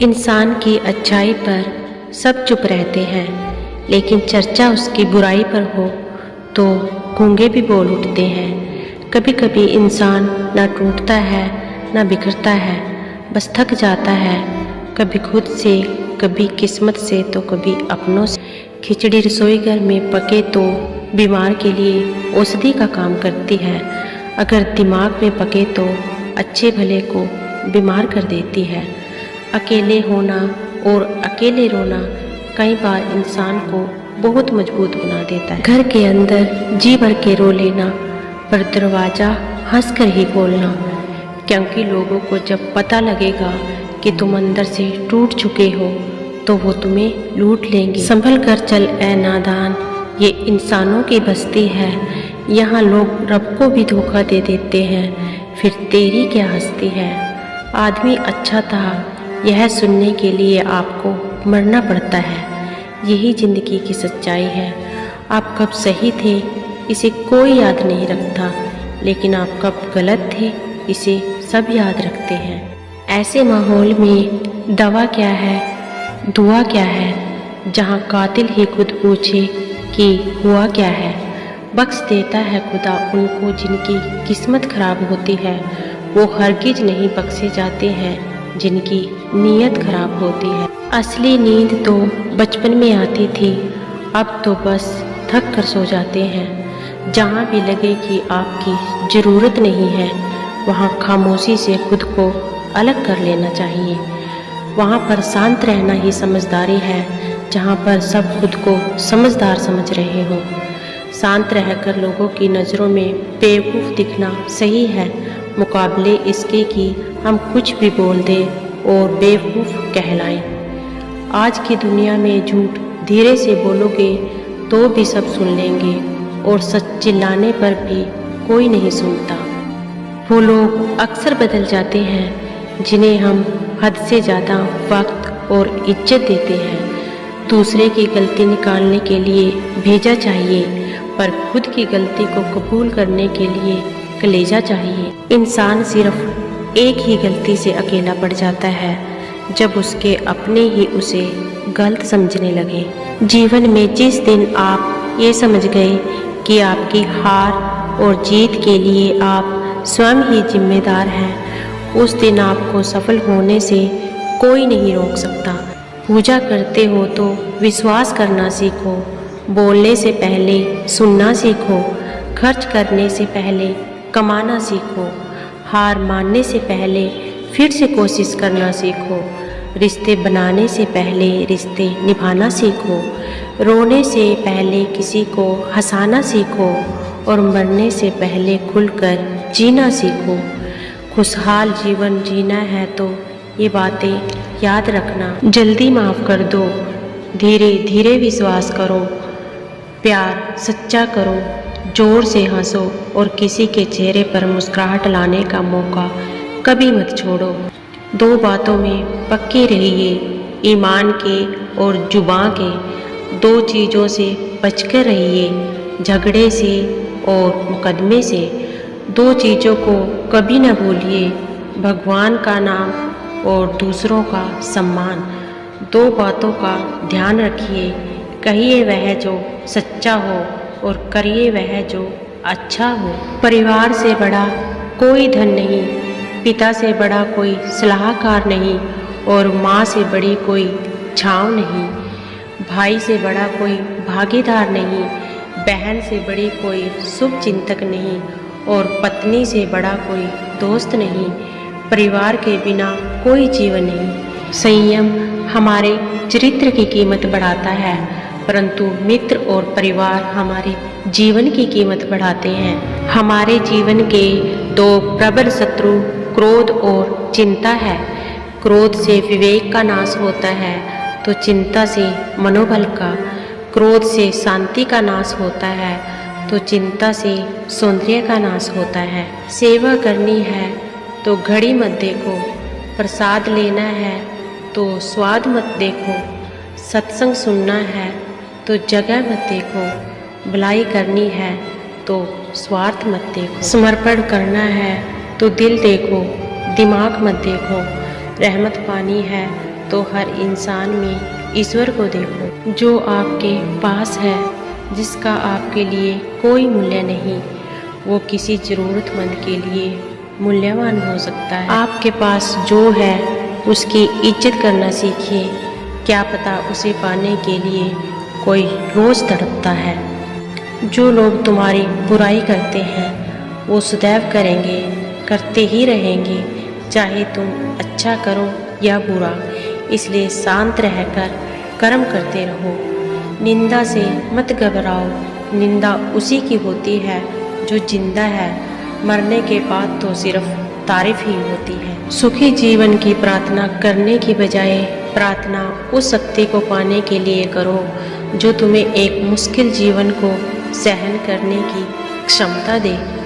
इंसान की अच्छाई पर सब चुप रहते हैं, लेकिन चर्चा उसकी बुराई पर हो तो गूंगे भी बोल उठते हैं। कभी कभी इंसान ना टूटता है ना बिखरता है, बस थक जाता है, कभी खुद से, कभी किस्मत से तो कभी अपनों से। खिचड़ी रसोई घर में पके तो बीमार के लिए औषधि का काम करती है, अगर दिमाग में पके तो अच्छे भले को बीमार कर देती है। अकेले होना और अकेले रोना कई बार इंसान को बहुत मजबूत बना देता है। घर के अंदर जी भर के रो लेना, पर दरवाज़ा हंस कर ही खोलना, क्योंकि लोगों को जब पता लगेगा कि तुम अंदर से टूट चुके हो तो वो तुम्हें लूट लेंगे। संभल कर चल ए नादान, ये इंसानों की बस्ती है, यहाँ लोग रब को भी धोखा दे देते हैं, फिर तेरी क्या हस्ती है। आदमी अच्छा था, यह सुनने के लिए आपको मरना पड़ता है, यही ज़िंदगी की सच्चाई है। आप कब सही थे इसे कोई याद नहीं रखता, लेकिन आप कब गलत थे इसे सब याद रखते हैं। ऐसे माहौल में दवा क्या है, दुआ क्या है, जहाँ कातिल ही खुद पूछे कि हुआ क्या है। बख्श देता है खुदा उनको जिनकी किस्मत खराब होती है, वो हरगिज नहीं बख्शे जाते हैं जिनकी नीयत खराब होती है। असली नींद तो बचपन में आती थी, अब तो बस थक कर सो जाते हैं। जहाँ भी लगे कि आपकी ज़रूरत नहीं है, वहाँ खामोशी से खुद को अलग कर लेना चाहिए। वहाँ पर शांत रहना ही समझदारी है, जहाँ पर सब खुद को समझदार समझ रहे हो। शांत रहकर लोगों की नज़रों में बेवकूफ़ दिखना सही है, मुकाबले इसके कि हम कुछ भी बोल दें और बेवकूफ़ कहलाएं। आज की दुनिया में झूठ धीरे से बोलोगे तो भी सब सुन लेंगे, और सच चिल्लाने पर भी कोई नहीं सुनता। वो लोग अक्सर बदल जाते हैं जिन्हें हम हद से ज़्यादा वक्त और इज्जत देते हैं। दूसरे की गलती निकालने के लिए भेजा चाहिए, पर खुद की गलती को कबूल करने के लिए कलेजा चाहिए। इंसान सिर्फ एक ही गलती से अकेला पड़ जाता है, जब उसके अपने ही उसे गलत समझने लगे। जीवन में जिस दिन आप ये समझ गए कि आपकी हार और जीत के लिए आप स्वयं ही जिम्मेदार हैं, उस दिन आपको सफल होने से कोई नहीं रोक सकता। पूजा करते हो तो विश्वास करना सीखो, बोलने से पहले सुनना सीखो, खर्च करने से पहले कमाना सीखो, हार मानने से पहले फिर से कोशिश करना सीखो, रिश्ते बनाने से पहले रिश्ते निभाना सीखो, रोने से पहले किसी को हंसाना सीखो, और मरने से पहले खुलकर जीना सीखो। खुशहाल जीवन जीना है तो ये बातें याद रखना। जल्दी माफ़ कर दो, धीरे धीरे विश्वास करो, प्यार सच्चा करो, जोर से हंसो, और किसी के चेहरे पर मुस्कुराहट लाने का मौका कभी मत छोड़ो। दो बातों में पक्के रहिए, ईमान के और जुबान के। दो चीज़ों से बचकर रहिए, झगड़े से और मुकदमे से। दो चीज़ों को कभी न भूलिए, भगवान का नाम और दूसरों का सम्मान। दो बातों का ध्यान रखिए, कहिए वह जो सच्चा हो और करिए वह जो अच्छा हो। परिवार से बड़ा कोई धन नहीं, पिता से बड़ा कोई सलाहकार नहीं, और माँ से बड़ी कोई छाँव नहीं। भाई से बड़ा कोई भागीदार नहीं, बहन से बड़ी कोई शुभ चिंतक नहीं, और पत्नी से बड़ा कोई दोस्त नहीं। परिवार के बिना कोई जीवन नहीं। संयम हमारे चरित्र की कीमत बढ़ाता है, परंतु मित्र और परिवार हमारे जीवन की कीमत बढ़ाते हैं। हमारे जीवन के दो प्रबल शत्रु क्रोध और चिंता है। क्रोध से विवेक का नाश होता है तो चिंता से मनोबल का। क्रोध से शांति का नाश होता है तो चिंता से सौंदर्य का नाश होता है। सेवा करनी है तो घड़ी मत देखो, प्रसाद लेना है तो स्वाद मत देखो, सत्संग सुनना है तो जगह मत देखो, भलाई करनी है तो स्वार्थ मत देखो, समर्पण करना है तो दिल देखो, दिमाग मत देखो, रहमत पानी है तो हर इंसान में ईश्वर को देखो। जो आपके पास है, जिसका आपके लिए कोई मूल्य नहीं, वो किसी ज़रूरतमंद के लिए मूल्यवान हो सकता है। आपके पास जो है उसकी इज्जत करना सीखिए। क्या पता उसे पाने के लिए कोई रोज़ तड़पता है। जो लोग तुम्हारी बुराई करते हैं वो सदैव करेंगे, करते ही रहेंगे, चाहे तुम अच्छा करो या बुरा। इसलिए शांत रहकर कर्म करते रहो। निंदा से मत घबराओ। निंदा उसी की होती है जो जिंदा है। मरने के बाद तो सिर्फ तारीफ ही होती है। सुखी जीवन की प्रार्थना करने की बजाय प्रार्थना उस शक्ति को पाने के लिए करो जो तुम्हें एक मुश्किल जीवन को सहन करने की क्षमता दे।